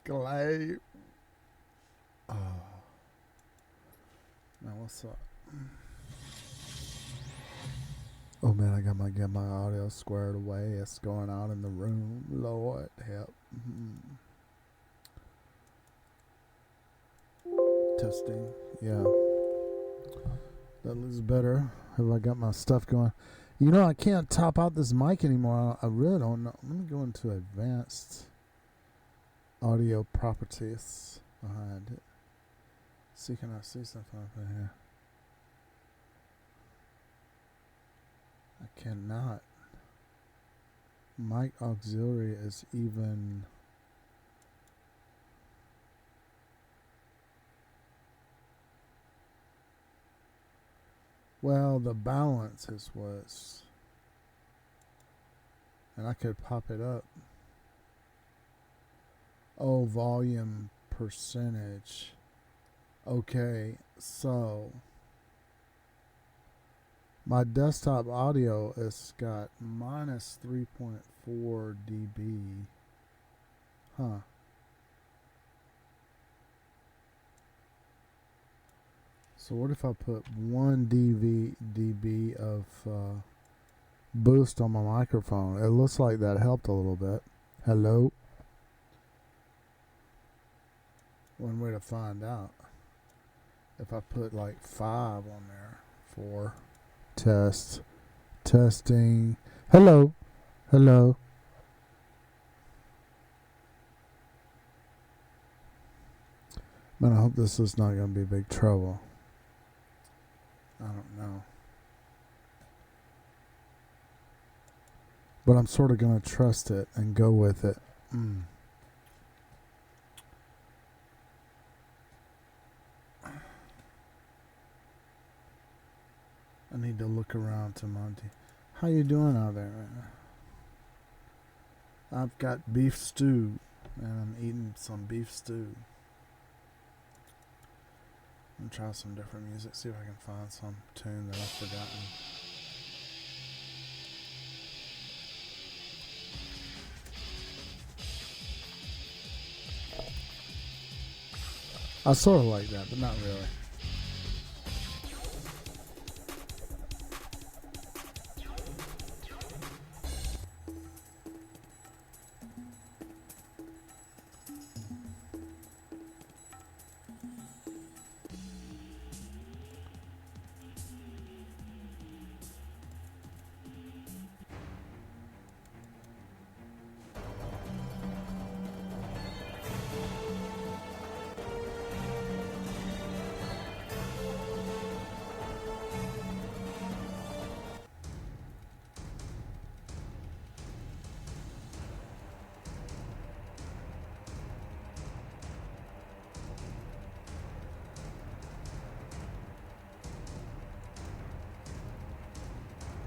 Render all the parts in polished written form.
Glade. Oh. Now what's up? Oh man, I got my get my audio squared away. It's going on in the room. Lord help. Testing. Yeah. That looks better. Have I got my stuff going? You know, I can't top out this mic anymore. I really don't know. Let me go into advanced audio properties behind it. See, can I see something up in here? I cannot. Mic auxiliary is even. Well, the balance is what's. And I could pop it up. Oh, volume percentage. Okay, so my desktop audio has got minus 3.4 dB. Huh. So what if I put 1 dB of boost on my microphone? It looks like that helped a little bit. Hello? One way to find out. If I put like 5 on there. 4. Testing. Hello. Man, I hope this is not going to be big trouble. I don't know. But I'm sort of going to trust it and go with it. I need to look around to Monty. How you doing out there? I've got beef stew, and I'm eating some beef stew. I'm gonna try some different music, see if I can find some tune that I've forgotten. I sort of like that, but not really.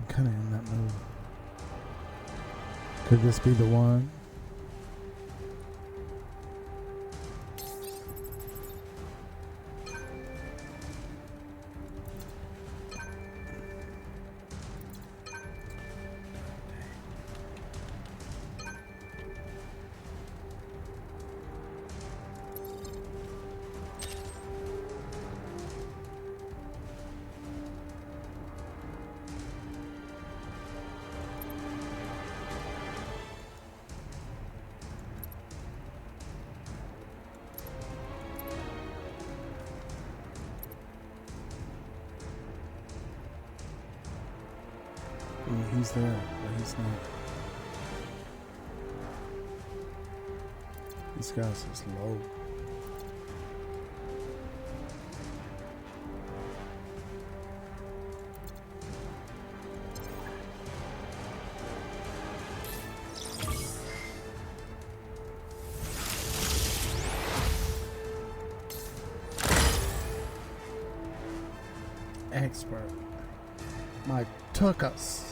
Kind of in that mood. Could this be the one? He's there, but he's not. This guy's just low. Expert. My took us.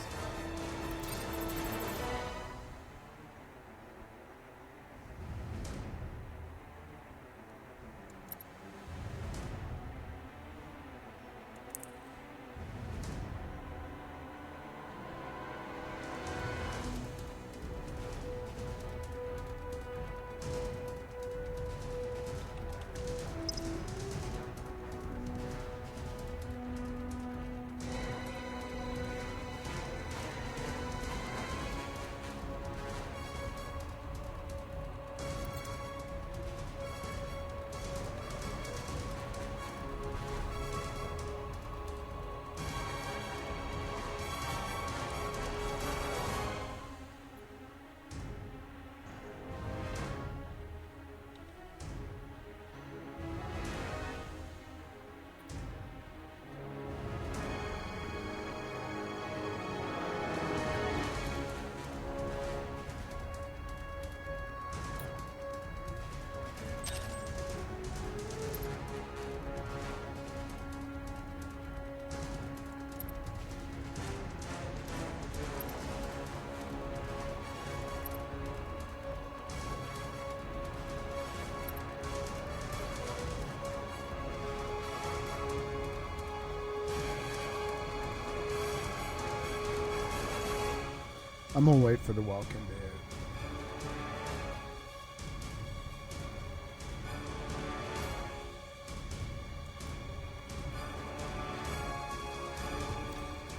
I'm gonna wait for the Walking Dead.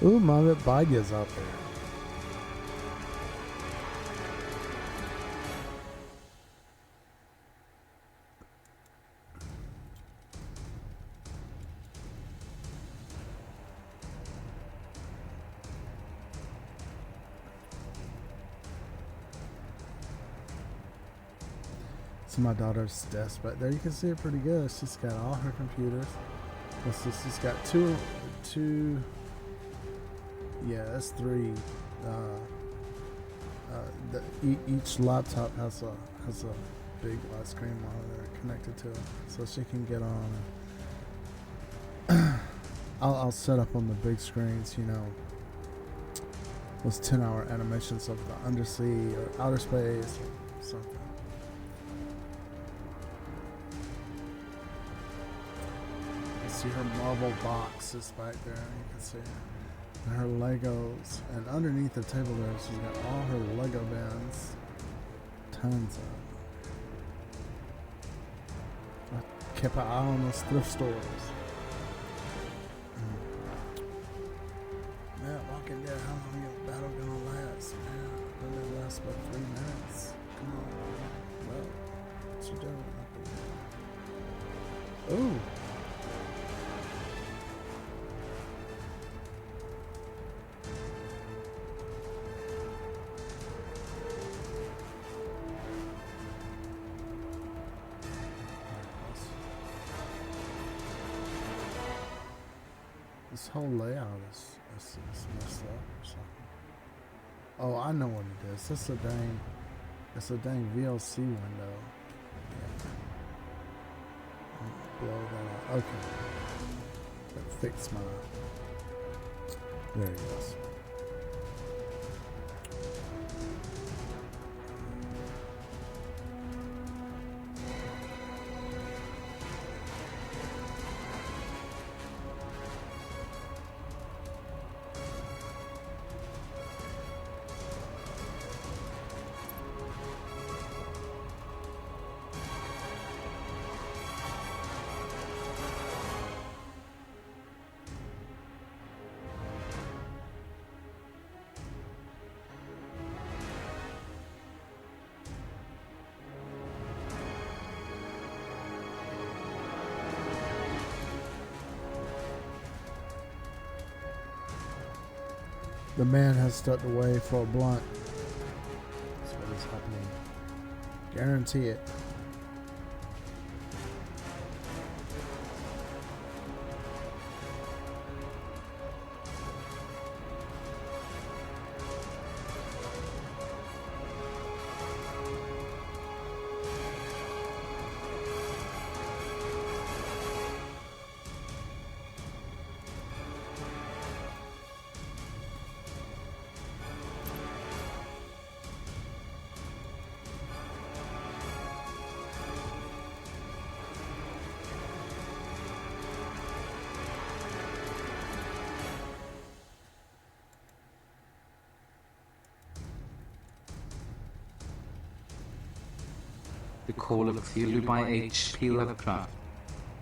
Ooh, Margaret Baiga's out there. My daughter's desk, but there you can see it pretty good. She's got all her computers. Let's see, she's got two. Yeah, that's three. Each laptop has a big screen monitor connected to it, so she can get on. I'll set up on the big screens, you know, those 10-hour animations of the undersea or outer space or something. See her marble boxes back there, you can see her Legos, and underneath the table there she's got all her Lego bins, tons of them. I kept an eye on those thrift stores. Man, Walking Dead, how long is the battle gonna last? Man, gonna last about 3 minutes. Come on. Well, what you doing? Ooh. This whole layout is messed up or something. Oh, I know what it is. It's a dang VLC window. Yeah. Blow that out. Okay. That fixed my. There it goes. The man has stepped away for a blunt. That's what is happening. Guarantee it. The Call of Cthulhu by H.P. Lovecraft,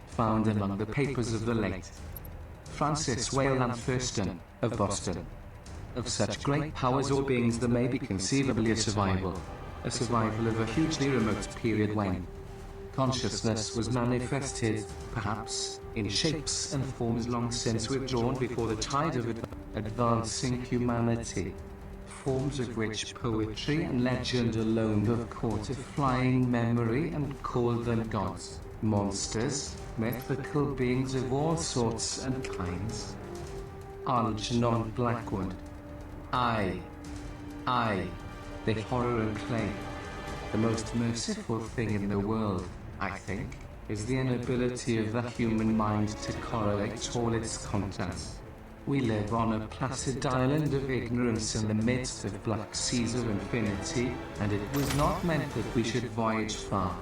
found among the papers of the late Francis Wayland Thurston of Boston. Of such great powers or beings there may be conceivably a survival of a hugely remote period when consciousness was manifested, perhaps, in shapes and forms long since withdrawn before the tide of advancing humanity. Forms of which poetry and legend alone have caught a flying memory and called them gods, monsters, mythical beings of all sorts and kinds. Algernon Blackwood. The horror and play. The most merciful thing in the world, I think, is the inability of the human mind to correlate all its contents. We live on a placid island of ignorance in the midst of black seas of infinity, and it was not meant that we should voyage far.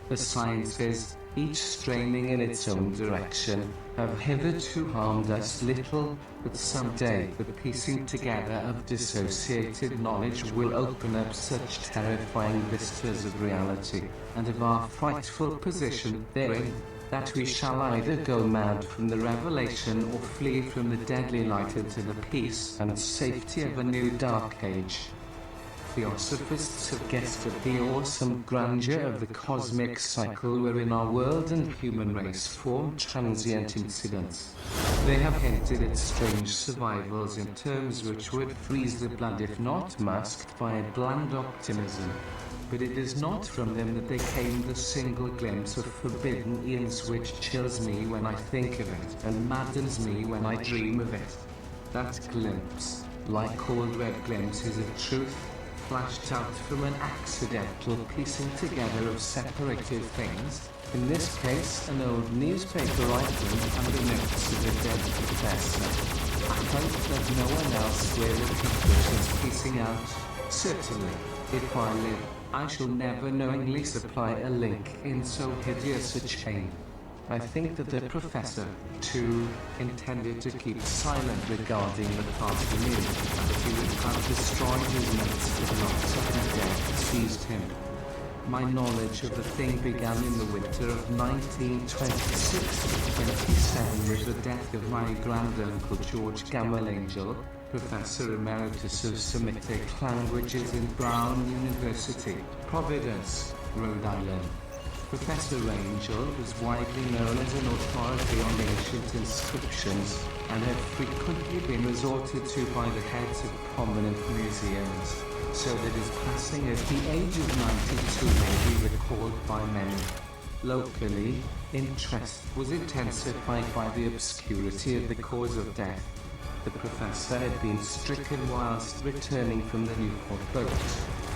The sciences, each straining in its own direction, have hitherto harmed us little, but someday the piecing together of dissociated knowledge will open up such terrifying vistas of reality, and of our frightful position therein, that we shall either go mad from the revelation or flee from the deadly light into the peace and safety of a new dark age. Theosophists have guessed at the awesome grandeur of the cosmic cycle wherein our world and human race form transient incidents. They have hinted at strange survivals in terms which would freeze the blood if not masked by a bland optimism. But it is not from them that there came the single glimpse of forbidden eons which chills me when I think of it and maddens me when I dream of it. That glimpse, like all red glimpses of truth, flashed out from an accidental piecing together of separated things, in this case an old newspaper item and the notes of a dead professor. I hope that no one else will repeat this piecing out. Certainly, if I live, I shall never knowingly supply a link in so hideous a chain. I think that the professor, too, intended to keep silent regarding the part he knew, and that he would have destroyed his notes if not sudden death seized him. My knowledge of the thing began in the winter of 1926-27 with the death of my granduncle George Gammalangel, Professor Emeritus of Semitic Languages in Brown University, Providence, Rhode Island. Professor Angel was widely known as an authority on ancient inscriptions, and had frequently been resorted to by the heads of prominent museums, so that his passing at the age of 92 may be recalled by many. Locally, interest was intensified by the obscurity of the cause of death. The professor had been stricken whilst returning from the Newport boat,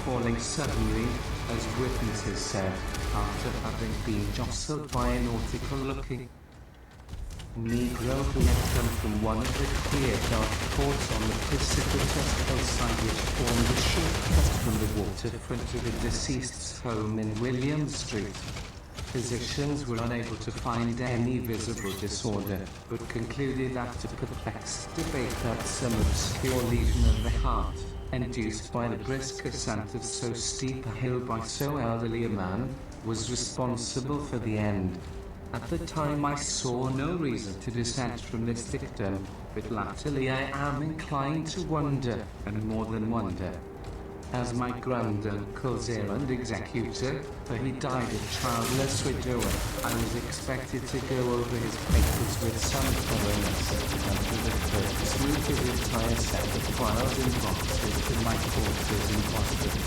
falling suddenly, as witnesses said, after having been jostled by a nautical-looking Negro who had come from one of the queer dark ports on the precipitous hillside which formed a shortcut from the waterfront to the deceased's home in William Street. Physicians were unable to find any visible disorder, but concluded after perplexed debate that some obscure lesion of the heart, induced by the brisk ascent of so steep a hill by so elderly a man, was responsible for the end. At the time I saw no reason to dissent from this dictum, but latterly I am inclined to wonder, and more than wonder. As my granduncle's errand executor, for he died a childless widower, I was expected to go over his papers with some thoroughness, and for the purpose moved his entire set of files in boxes to my quarters in Boston.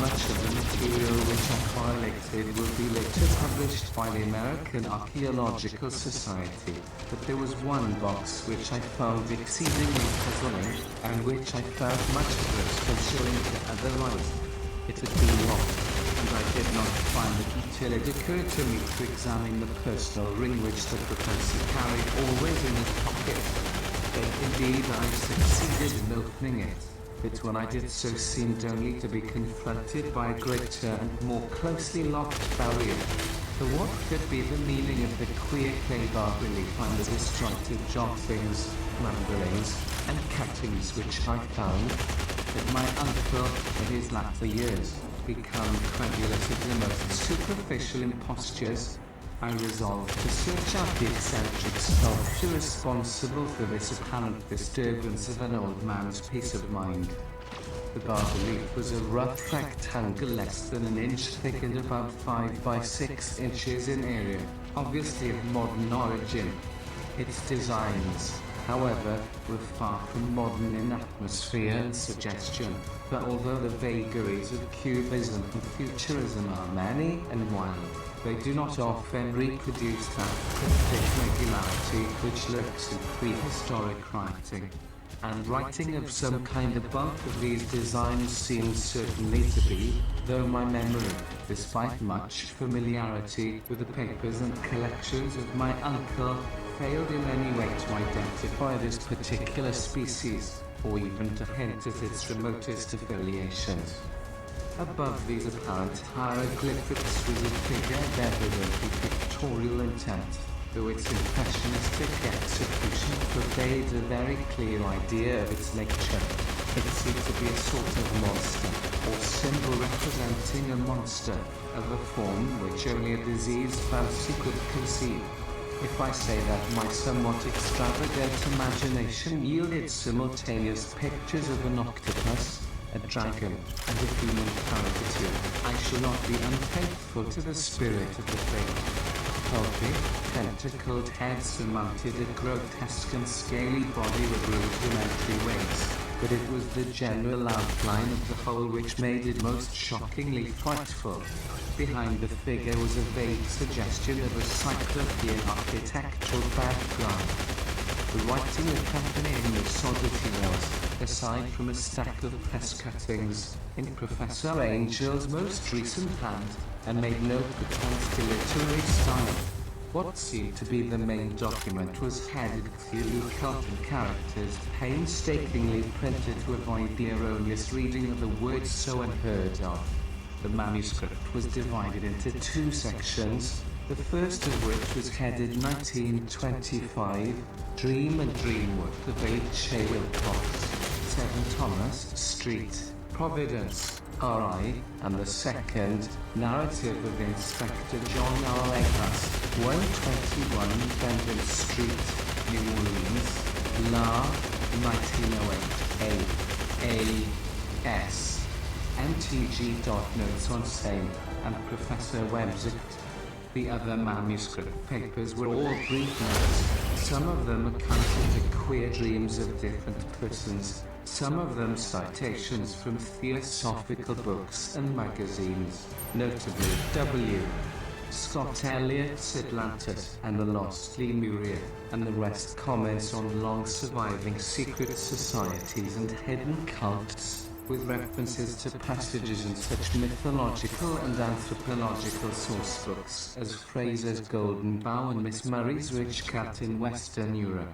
Much of the material which I collected will be later published by the American Archaeological Society, but there was one box which I found exceedingly puzzling, and which I felt much averse from showing to other eyes. It had been locked, and I did not find it until it occurred to me to examine the personal ring which the professor carried always in his pocket. But indeed I succeeded in opening it, but when I did so seemed only to be confronted by a greater and more closely locked barrier. For what could be the meaning of the queer clay bar relief and the disjointed jottings, mumblings, and cuttings which I found? That my uncle, in his latter years, become credulous of the most superficial impostures, I resolved to search out the eccentric sculpture responsible for this apparent disturbance of an old man's peace of mind. The bas-relief was a rough rectangle less than an inch thick and about 5 by 6 inches in area, obviously of modern origin. Its designs, however, were far from modern in atmosphere and suggestion, for although the vagaries of Cubism and Futurism are many and wild, they do not often reproduce that perfect regularity which lurks in prehistoric writing. And writing of some kind of bulk of these designs seems certainly to be, though my memory, despite much familiarity with the papers and collections of my uncle, failed in any way to identify this particular species, or even to hint at its remotest affiliations. Above these apparent hieroglyphics was a figure of evidently pictorial intent, though its impressionistic execution forbade a very clear idea of its nature. It seemed to be a sort of monster, or symbol representing a monster, of a form which only a diseased fancy could conceive. If I say that my somewhat extravagant imagination yielded simultaneous pictures of an octopus, a dragon, and a human caricature, I shall not be unfaithful to the spirit of the thing. Pulpy, tentacled head surmounted a grotesque and scaly body with rudimentary wings, but it was the general outline of the whole which made it most shockingly frightful. Behind the figure was a vague suggestion of a cyclopean architectural background. The writing accompanying this oddity was, aside from a stack of press cuttings, in Professor Angel's most recent hand, and made no pretense to literary style. What seemed to be the main document was headed Cthulhu cult in characters painstakingly printed to avoid the erroneous reading of the words so unheard of. The manuscript was divided into two sections, the first of which was headed 1925, Dream and Dreamwork of H.A. Wilcox, 7 Thomas Street, Providence, R.I., and the second, Narrative of Inspector John R. Eggers, 121 Bendon Street, New Orleans, La, 1908, A.S. MTG. Notes on same, and Professor Websict. The other manuscript papers were all brief notes. Some of them accounted the queer dreams of different persons, some of them citations from theosophical books and magazines, notably W. Scott Eliot's Atlantis and the Lost Lemuria, and the rest comments on long-surviving secret societies and hidden cults, with references to passages in such mythological and anthropological source books as Fraser's Golden Bough and Miss Murray's Rich Cat in Western Europe.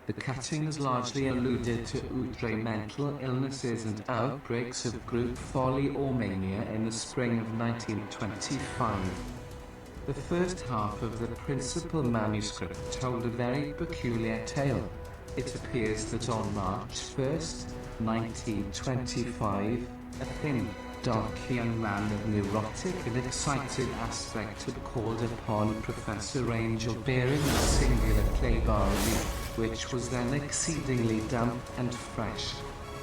The cuttings largely alluded to outre mental illnesses and outbreaks of group folly or mania in the spring of 1925. The first half of the principal manuscript told a very peculiar tale. It appears that on March 1st, 1925, a thin, dark young man of neurotic and excited aspect had called upon Professor Angel bearing a singular clay bas-relief, which was then exceedingly damp and fresh.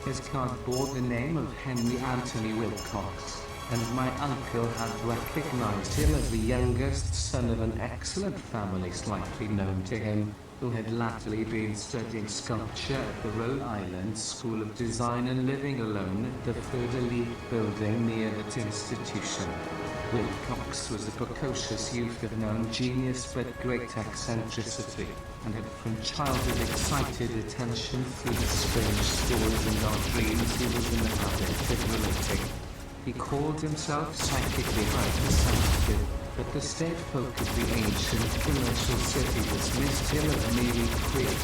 His card bore the name of Henry Anthony Wilcox, and my uncle had recognized him as the youngest son of an excellent family slightly known to him, who had latterly been studying sculpture at the Rhode Island School of Design and living alone at the Fleur de Lis building near that institution. Wilcox was a precocious youth of known genius but great eccentricity, and had from childhood excited attention through the strange stories and odd dreams he was in the habit of relating. He called himself psychically hypersensitive, but the state folk of the ancient commercial city dismissed him as merely queer.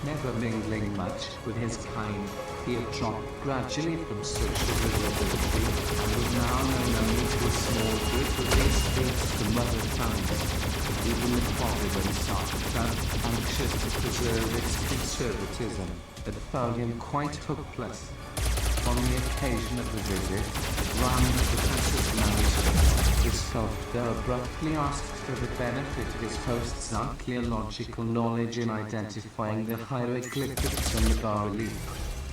Never mingling much with his kind, he had dropped gradually from social visibility, and was now known only to a small group of estates from other towns. Even the Providence Architect, anxious to preserve its conservatism, had found him quite hopeless. On the occasion of the visit, round the professor's manuscript, the sculptor abruptly asked for the benefit of his host's archaeological knowledge in identifying the hieroglyphics on the bas-relief.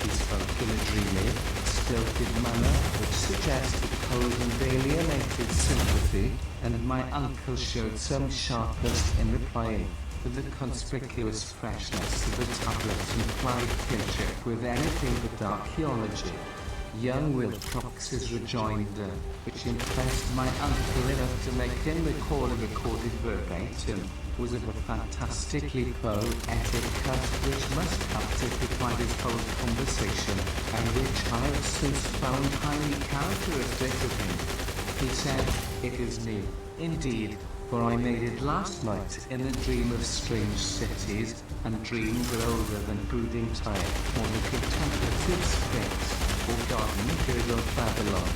He spoke in a dreamy, stilted manner, which suggested cold and alienated sympathy, and my uncle showed some sharpness in replying. The conspicuous freshness of the tablets implied kinship with anything but archaeology. Young Wilcox's rejoinder, which impressed my uncle enough to make him recall a recorded verbatim, was of a fantastically poetic cut which must have typified his whole conversation, and which I have since found highly characteristic of him. He said, "It is new, indeed, for I made it last night in a dream of strange cities, and dreams are older than brooding time, or the contemplative sphinx, or garden good of Babylon."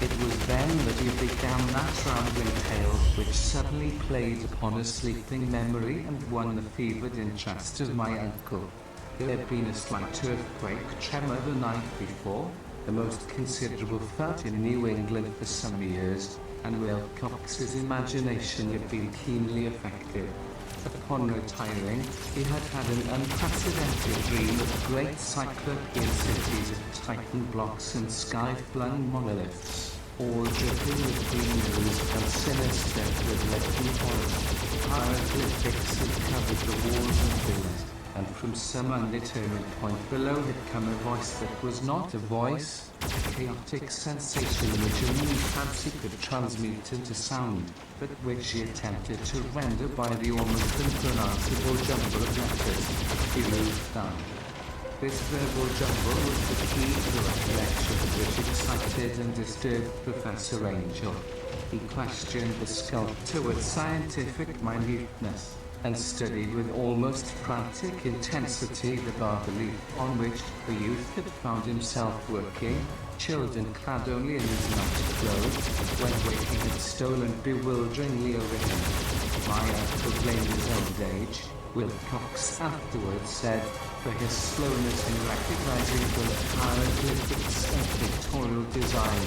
It was then that he began that rambling tale which suddenly played upon a sleeping memory and won the fevered interest of my uncle. There had been a slight earthquake tremor the night before, the most considerable felt in New England for some years, and Wilcox's imagination had been keenly affected. Upon retiring, he had had an unprecedented dream of great cyclopean cities of titan blocks and sky-flung monoliths, all dripping with green ooze and sinister with leaden horror. Hieroglyphics had covered the walls and pillars, and from some undetermined point below had come a voice that was not a voice, a chaotic sensation which a new fancy could transmute into sound, but which he attempted to render by the almost unpronounceable jumble of letters. He moved down. This verbal jumble was the key to the recollection which excited and disturbed Professor Angel. He questioned the sculptor with scientific minuteness, and studied with almost frantic intensity the bas-relief on which the youth had found himself working, chilled and clad only in his night clothes, when waking had stolen bewilderingly over him. My uncle blamed his own age, Wilcox afterwards said, for his slowness in recognizing both hieroglyphics and pictorial design.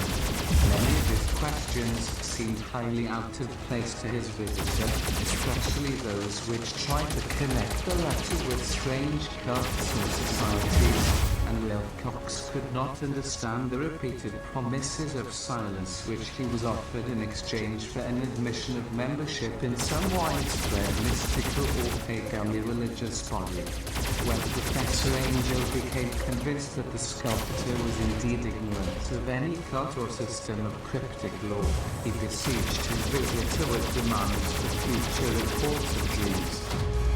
Many of his questions seemed highly out of place to his visitor, especially those which tried to connect the latter with strange cults and societies, and Wilcox could not understand the repeated promises of silence which he was offered in exchange for an admission of membership in some widespread mystical or pagan religious body. When Professor Angel became convinced that the sculptor was indeed ignorant of any cult or system of cryptic lore, he besieged his visitor with demands for future reports of dreams.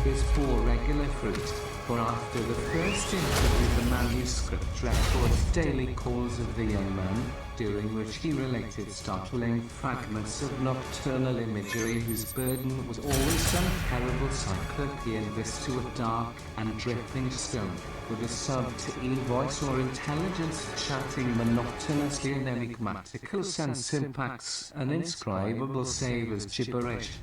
This bore regular fruit, for after the first interview the manuscript records daily calls of the young man, during which he related startling fragments of nocturnal imagery whose burden was always some terrible cyclopean vista of dark and dripping stone, with a subtle voice or intelligence chatting monotonously in enigmatical sense impacts and indescribable save as gibberish.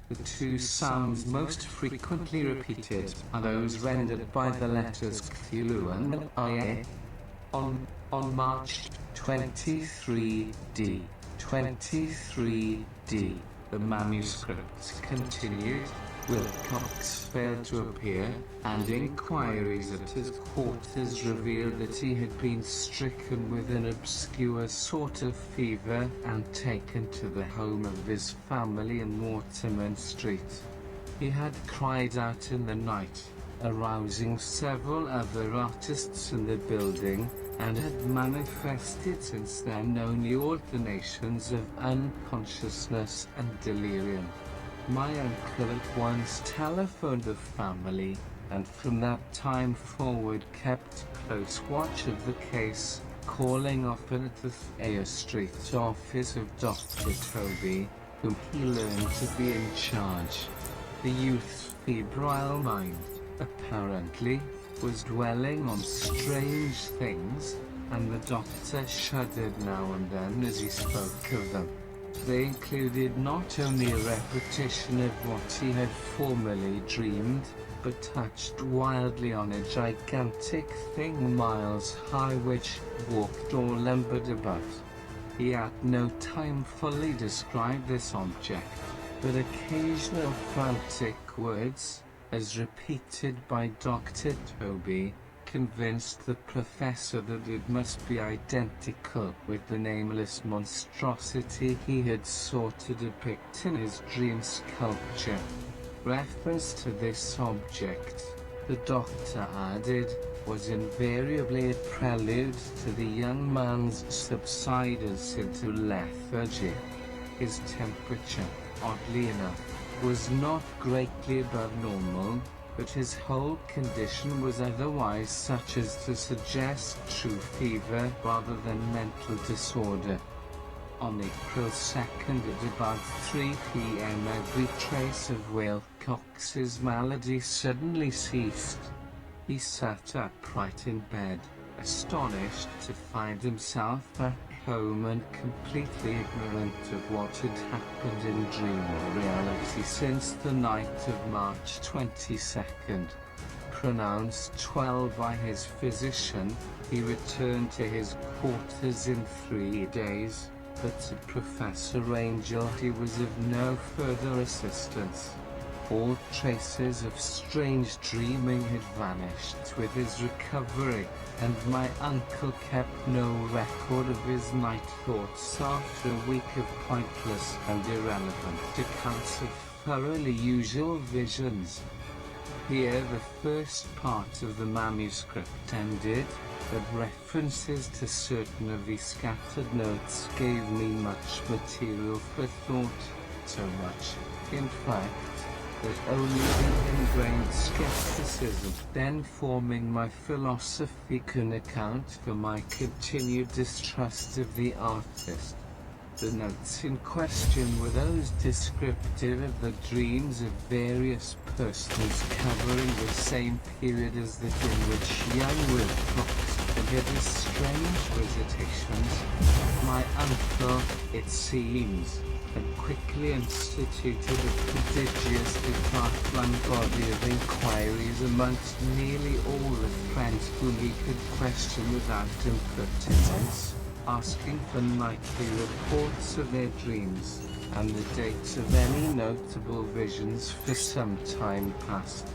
The two sounds most frequently repeated are those rendered by the letters Cthulhu and IA. On March 23D, the manuscript continued. Wilcox failed to appear, and inquiries at his quarters revealed that he had been stricken with an obscure sort of fever and taken to the home of his family in Waterman Street. He had cried out in the night, arousing several other artists in the building, and had manifested since then only alternations of unconsciousness and delirium. My uncle at once telephoned the family, and from that time forward kept close watch of the case, calling often at the Thayer Street office of Dr. Toby, whom he learned to be in charge. The youth's febrile mind, apparently, was dwelling on strange things, and the doctor shuddered now and then as he spoke of them. They included not only a repetition of what he had formerly dreamed, but touched wildly on a gigantic thing miles high which walked or lumbered about. He at no time fully described this object, but occasional frantic words, as repeated by Dr. Toby, convinced the professor that it must be identical with the nameless monstrosity he had sought to depict in his dream sculpture. Reference to this object, the doctor added, was invariably a prelude to the young man's subsidence into lethargy. His temperature, oddly enough, was not greatly above normal, but his whole condition was otherwise such as to suggest true fever rather than mental disorder. On April 2nd at about 3 p.m. every trace of Wilcox's malady suddenly ceased. He sat upright in bed, astonished to find himself home and completely ignorant of what had happened in dream or reality since the night of March 22nd. Pronounced 12 by his physician, he returned to his quarters in 3 days, but to Professor Angel he was of no further assistance. All traces of strange dreaming had vanished with his recovery, and my uncle kept no record of his night thoughts after a week of pointless and irrelevant accounts of thoroughly usual visions. Here the first part of the manuscript ended, but references to certain of the scattered notes gave me much material for thought, so much, in fact, that only the ingrained skepticism then forming my philosophy can account for my continued distrust of the artist. The notes in question were those descriptive of the dreams of various persons covering the same period as that in which young Wilcox had his strange visitations. My uncle, it seems, had quickly instituted a prodigious department body of inquiries amongst nearly all the friends whom he could question without impertinence, asking for nightly reports of their dreams, and the dates of any notable visions for some time past.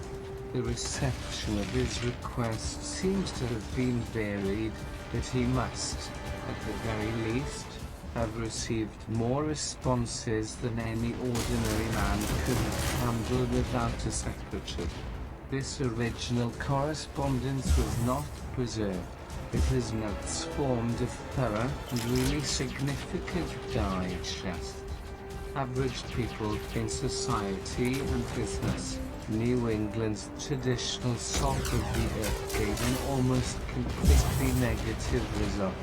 The reception of his request seems to have been varied, but he must, at the very least, have received more responses than any ordinary man could have handled without a secretary. This original correspondence was not preserved, but his notes formed a thorough and really significant digest. Average people in society and business, New England's traditional salt of the earth gave an almost completely negative result.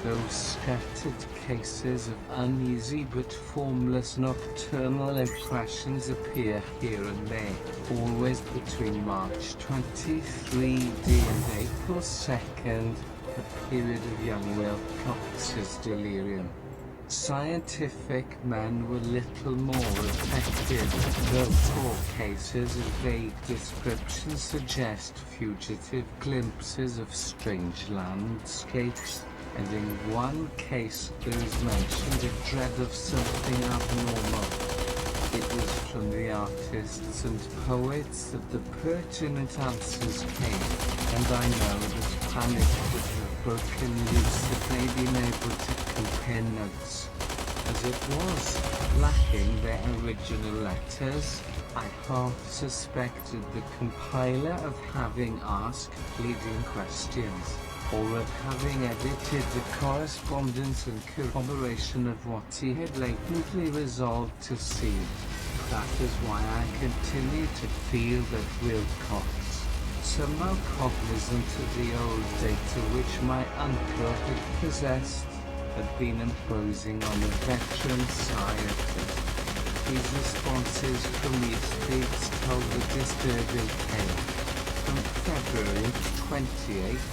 Those scattered cases of uneasy but formless nocturnal impressions appear here and there, always between March 23d and April 2nd, the period of young Wilcox's delirium. Scientific men were little more affected, though 4 cases of vague description suggest fugitive glimpses of strange landscapes, and in one case there is mentioned a dread of something abnormal. It was from the artists and poets that the pertinent answers came, and I know that panic would have broken loose if they'd been able to compare notes. As it was, lacking their original letters, I half suspected the compiler of having asked leading questions, or of having edited the correspondence in corroboration of what he had latently resolved to see. That is why I continue to feel that Wilcox, somehow cognizant of the old data which my uncle had possessed, had been imposing on a veteran scientist. These responses from these states told a disturbing tale. From February 28th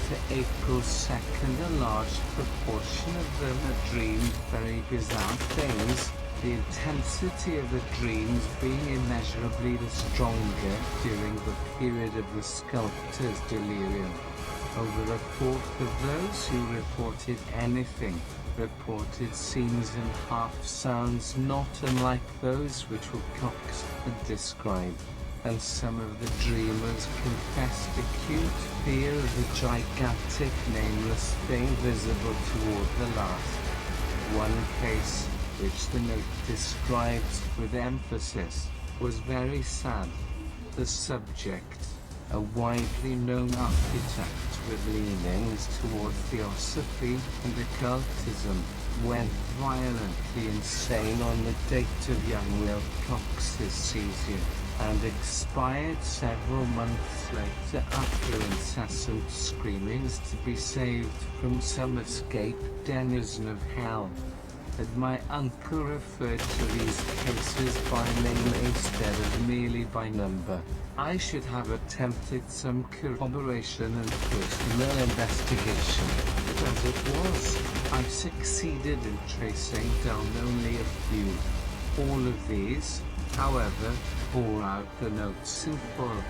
to April 2nd, a large proportion of them had dreamed very bizarre things, the intensity of the dreams being immeasurably the stronger during the period of the sculptor's delirium. Over a fourth of those who reported anything reported scenes and half-sounds not unlike those which Wilcox had described, and some of the dreamers confessed acute fear of the gigantic nameless thing visible toward the last. One case, which the note describes with emphasis, was very sad. The subject, a widely known architect with leanings toward theosophy and occultism, went violently insane on the date of young Wilcox's seizure, and expired several months later after incessant screamings to be saved from some escaped denizen of hell. that my uncle referred to these cases by name instead of merely by number. I should have attempted some corroboration and personal investigation. But as it was, I succeeded in tracing down only a few. All of these, however, bore out the notes in full.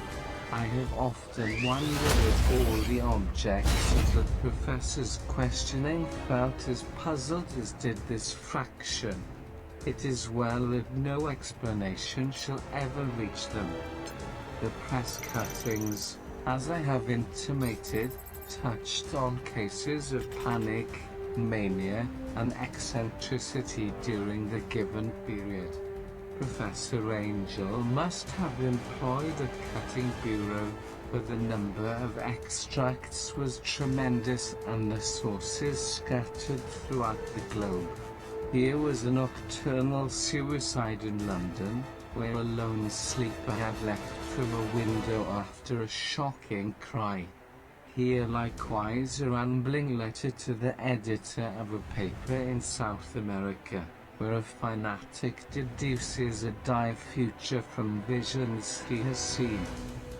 I have often wondered if all the objects of the professor's questioning felt as puzzled as did this fraction. It is well that no explanation shall ever reach them. The press cuttings, as I have intimated, touched on cases of panic, mania, and eccentricity during the given period. Professor Angel must have employed a cutting bureau, for the number of extracts was tremendous and the sources scattered throughout the globe. Here was a nocturnal suicide in London, where a lone sleeper had left through a window after a shocking cry. Here likewise a rambling letter to the editor of a paper in South America, where a fanatic deduces a dire future from visions he has seen.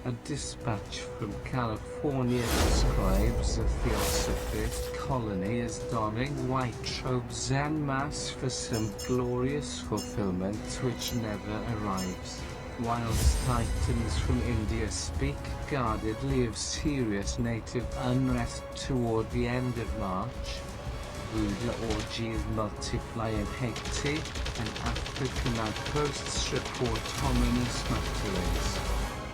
A dispatch from California describes a theosophist colony as donning white robes en masse for some glorious fulfillment which never arrives, whilst Titans from India speak guardedly of serious native unrest toward the end of March. Voodoo orgies multiply in Haiti, and African outposts report ominous mutterings.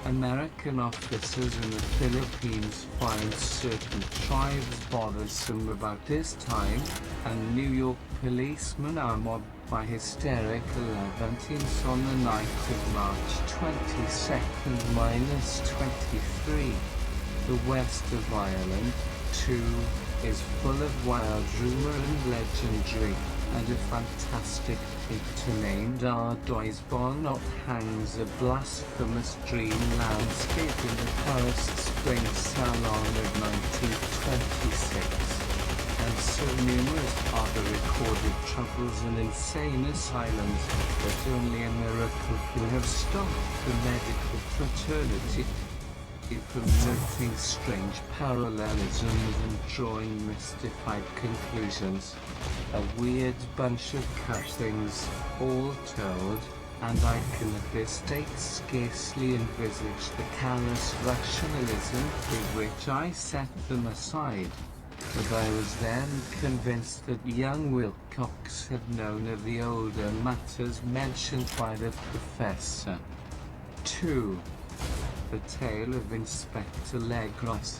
American officers in the Philippines find certain tribes bothersome about this time, and New York policemen are mobbed by hysterical Levantines on the night of March 22nd -23. The west of Ireland, too, is full of wild rumor and legendary, and a fantastic picture named Ardois Bonnet hangs a blasphemous dream landscape in the Paris Spring Salon of 1926. And so numerous are the recorded troubles and insane asylums that only a miracle could have stopped the medical fraternity from noting strange parallelisms and drawing mystified conclusions. A weird bunch of cuttings, all told, and I can at this date scarcely envisage the callous rationalism with which I set them aside. But I was then convinced that young Wilcox had known of the older matters mentioned by the professor. 2. The tale of Inspector Legros.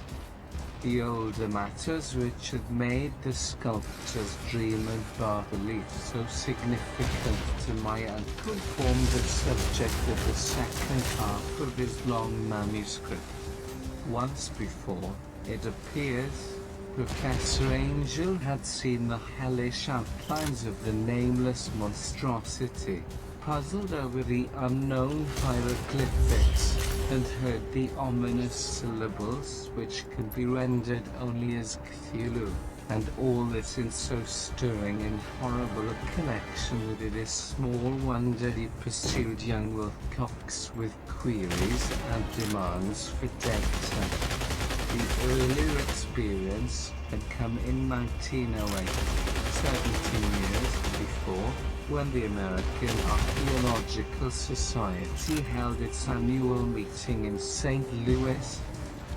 The older matters which had made the sculptor's dream and bas-relief so significant to my uncle formed the subject of the second half of his long manuscript. Once before, it appears, Professor Angel had seen the hellish outlines of the nameless monstrosity, puzzled over the unknown hieroglyphics, and heard the ominous syllables which can be rendered only as Cthulhu, and all this in so stirring and horrible a connection that it is small wonder he pursued young Wilcox with queries and demands for data. The earlier experience had come in 1908, 17 years before, when the American Archaeological Society held its annual meeting in St. Louis.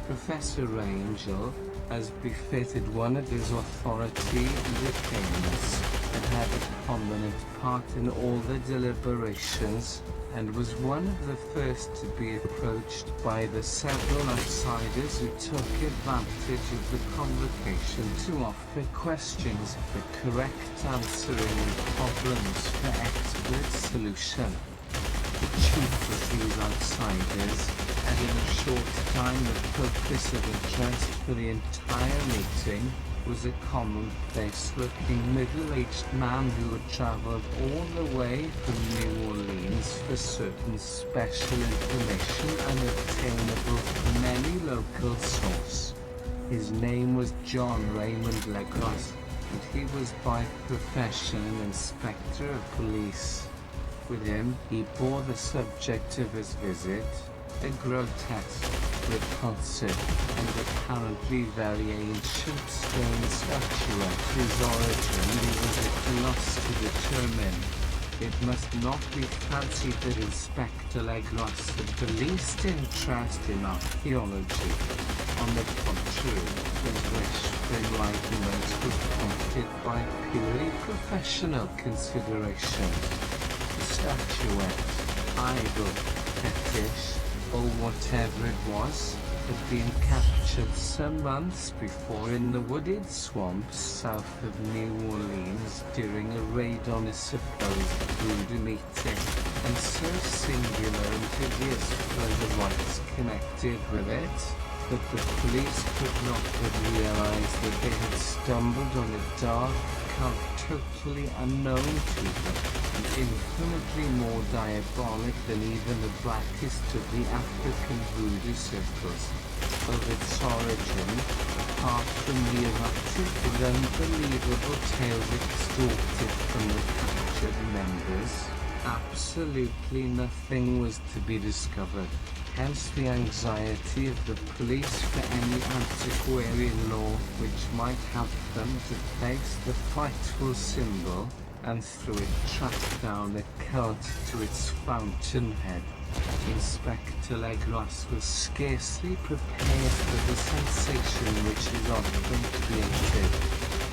Professor Angel, as befitted one of his authority and attainments, had a prominent part in all the deliberations, and was one of the first to be approached by the several outsiders who took advantage of the convocation to offer questions for correct answering and problems for expert solution. The chief of these outsiders had in a short time the focus of interest for the entire meeting, was a commonplace-looking middle-aged man who had traveled all the way from New Orleans for certain special information unobtainable from any local source. His name was John Raymond Legros. and he was by profession an inspector of police. With him, he bore the subject of his visit, a grotesque, repulsive, and apparently very ancient stone statuette whose origin he was at a loss to determine. It must not be fancied that Inspector Legros had the least interest in archaeology. On the contrary, his wish for enlightenment was prompted by purely professional considerations. The statuette, idol, fetish, or whatever it was, had been captured some months before in the wooded swamps south of New Orleans during a raid on a supposed voodoo meeting, and so singular and hideous were the rites connected with it, that the police could not but realize that they had stumbled on a dark cult totally unknown to them, and infinitely more diabolic than even the blackest of the African voodoo circles. Of its origin, apart from the erratic and unbelievable tales extorted from the captured members, absolutely nothing was to be discovered. Hence the anxiety of the police for any antiquarian lore which might help them to place the frightful symbol, and through it track down the cult to its fountainhead. Inspector Legros was scarcely prepared for the sensation which is often created.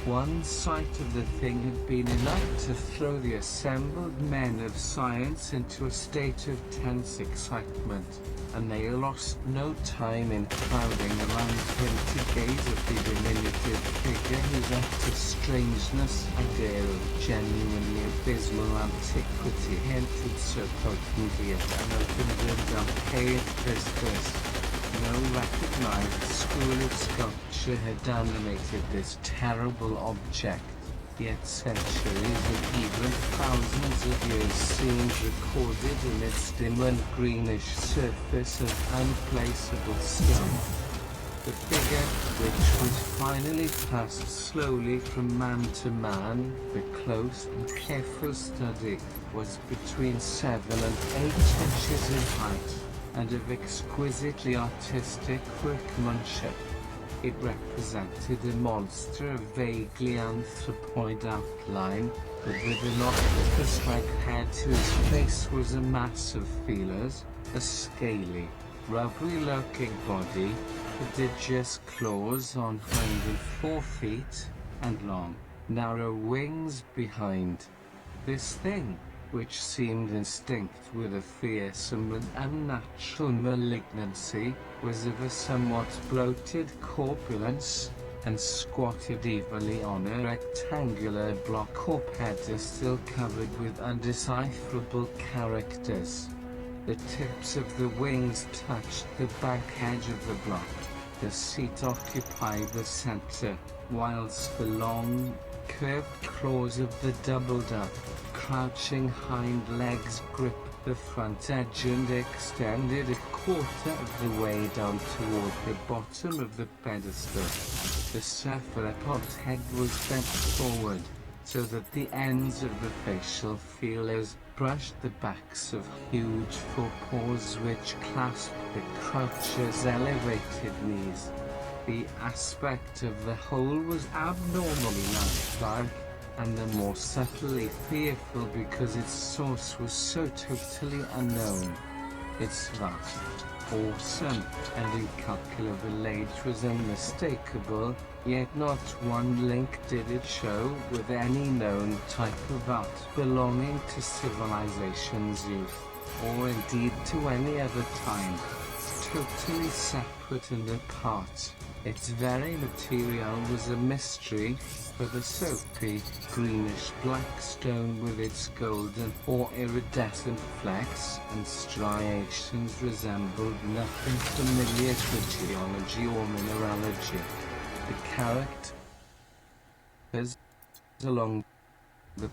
One sight of the thing had been enough to throw the assembled men of science into a state of tense excitement, and they lost no time in crowding around him to gaze at the diminutive figure whose utter strangeness and air of genuinely abysmal antiquity hinted so potently at an open and archaic business. No recognized school of sculpture had animated this terrible object, yet centuries and even thousands of years seemed recorded in its dim and greenish surface of unplaceable stone. The figure, which was finally passed slowly from man to man, the close and careful study, was between 7 and 8 inches in height, and of exquisitely artistic workmanship. It represented a monster of vaguely anthropoid outline, but with an octopus-like head whose face was a mass of feelers, a scaly, rubbery-looking body, prodigious claws on hind and 4 feet, and long, narrow wings behind. This thing, which seemed instinct with a fearsome and unnatural malignancy, was of a somewhat bloated corpulence, and squatted evilly on a rectangular block or pedestal covered with undecipherable characters. The tips of the wings touched the back edge of the block. The seat occupied the center, whilst the long, curved claws of the doubled-up, crouching hind legs gripped the front edge and extended a quarter of the way down toward the bottom of the pedestal. The cephalopod's head was bent forward, so that the ends of the facial feelers brushed the backs of huge forepaws which clasped the croucher's elevated knees. The aspect of the whole was abnormally lifelike, and the more subtly fearful because its source was so totally unknown. Its vast, awesome, and incalculable age was unmistakable, yet not one link did it show with any known type of art belonging to civilization's youth, or indeed to any other time. Totally separate and apart, its very material was a mystery, for the soapy, greenish-black stone with its golden or iridescent flecks and striations resembled nothing familiar to geology or mineralogy. The characters along the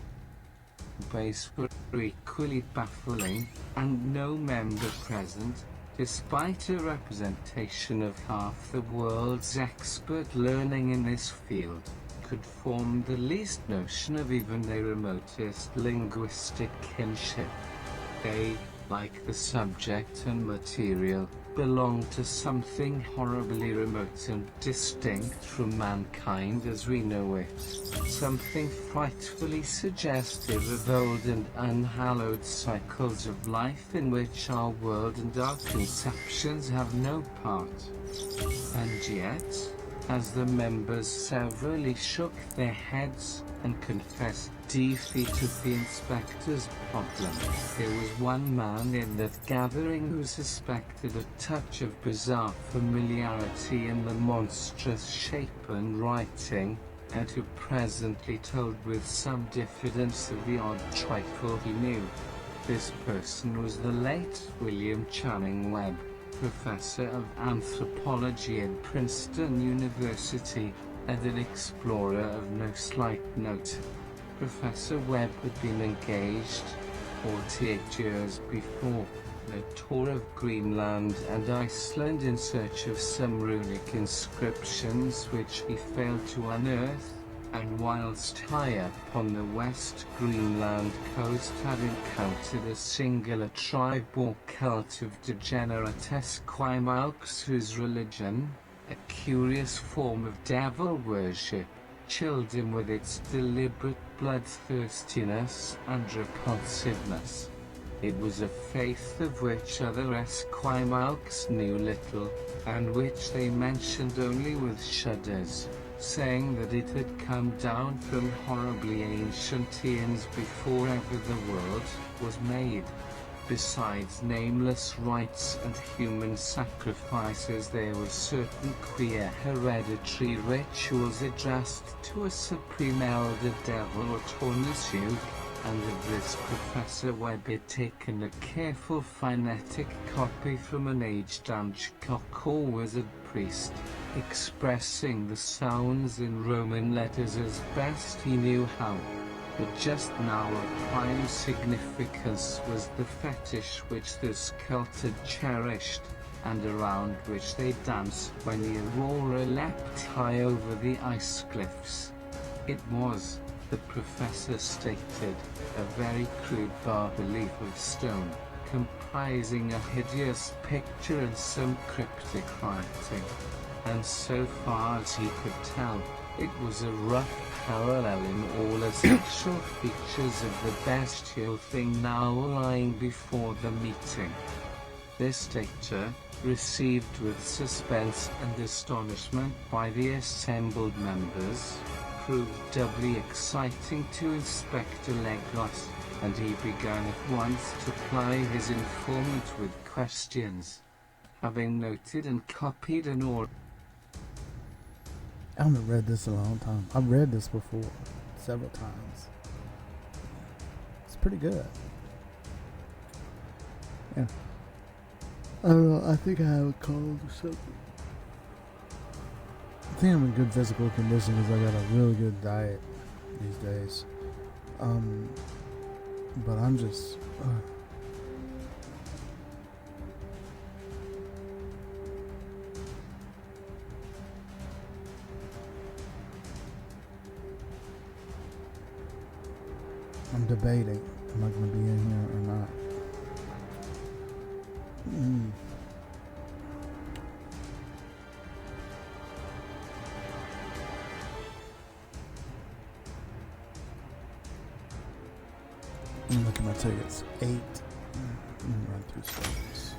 base were equally baffling, and no member present, despite a representation of half the world's expert learning in this field, could form the least notion of even their remotest linguistic kinship. They, like the subject and material, belong to something horribly remote and distinct from mankind as we know it, something frightfully suggestive of old and unhallowed cycles of life in which our world and our conceptions have no part. And yet, as the members severally shook their heads and confessed defeat of the inspector's problem, there was one man in that gathering who suspected a touch of bizarre familiarity in the monstrous shape and writing, and who presently told with some diffidence of the odd trifle he knew. This person was the late William Channing Webb, professor of anthropology at Princeton University, and an explorer of no slight note. Professor Webb had been engaged 48 years before on a tour of Greenland and Iceland in search of some runic inscriptions which he failed to unearth, and whilst high up on the West Greenland coast had encountered a singular tribe or cult of degenerate Esquimaux whose religion, a curious form of devil worship, chilled him with its deliberate bloodthirstiness and repulsiveness. It was a faith of which other Esquimaux knew little, and which they mentioned only with shudders, saying that it had come down from horribly ancient eons before ever the world was made. Besides nameless rites and human sacrifices, there were certain queer hereditary rituals addressed to a supreme elder devil or Tornasuk, and of this Professor Webb had taken a careful phonetic copy from an aged Angkok or wizard priest, expressing the sounds in Roman letters as best he knew how. But just now of prime significance was the fetish which this cult had cherished, and around which they danced when the aurora leapt high over the ice cliffs. It was, the professor stated, a very crude bas-relief of stone, comprising a hideous picture and some cryptic writing. And so far as he could tell, it was a rough parallel in all essential features of the bestial thing now lying before the meeting. This data, received with suspense and astonishment by the assembled members, proved doubly exciting to Inspector Legos, and he began at once to ply his informant with questions. Having noted and copied an order. I haven't read this in a long time. I've read this before, several times. It's pretty good. Yeah. I don't know, I think I have a cold or something. I think I'm in good physical condition because I got a really good diet these days. But I'm just... I'm debating, am I going to be in here or not? Look at my tickets. 8. Let me run through status.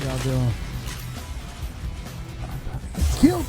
y'all doing? Killed.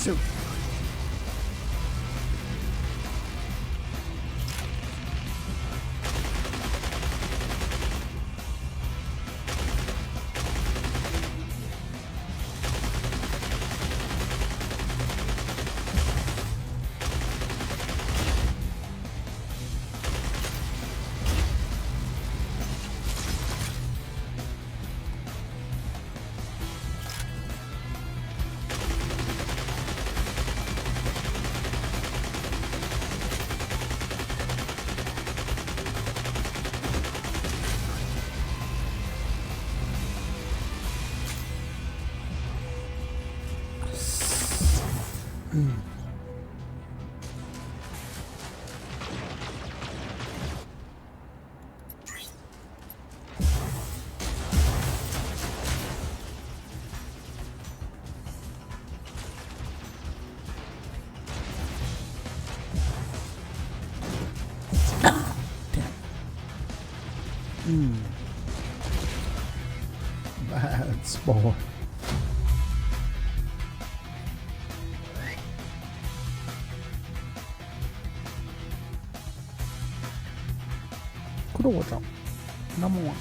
Shoot. Bad sport. Kudowojoe. Number one.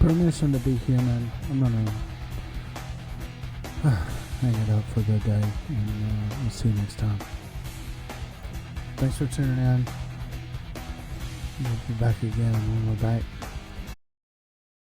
permission to be human. I'm gonna hang it up for the day, and we'll see you next time. Thanks for tuning in. We'll be back again when we're back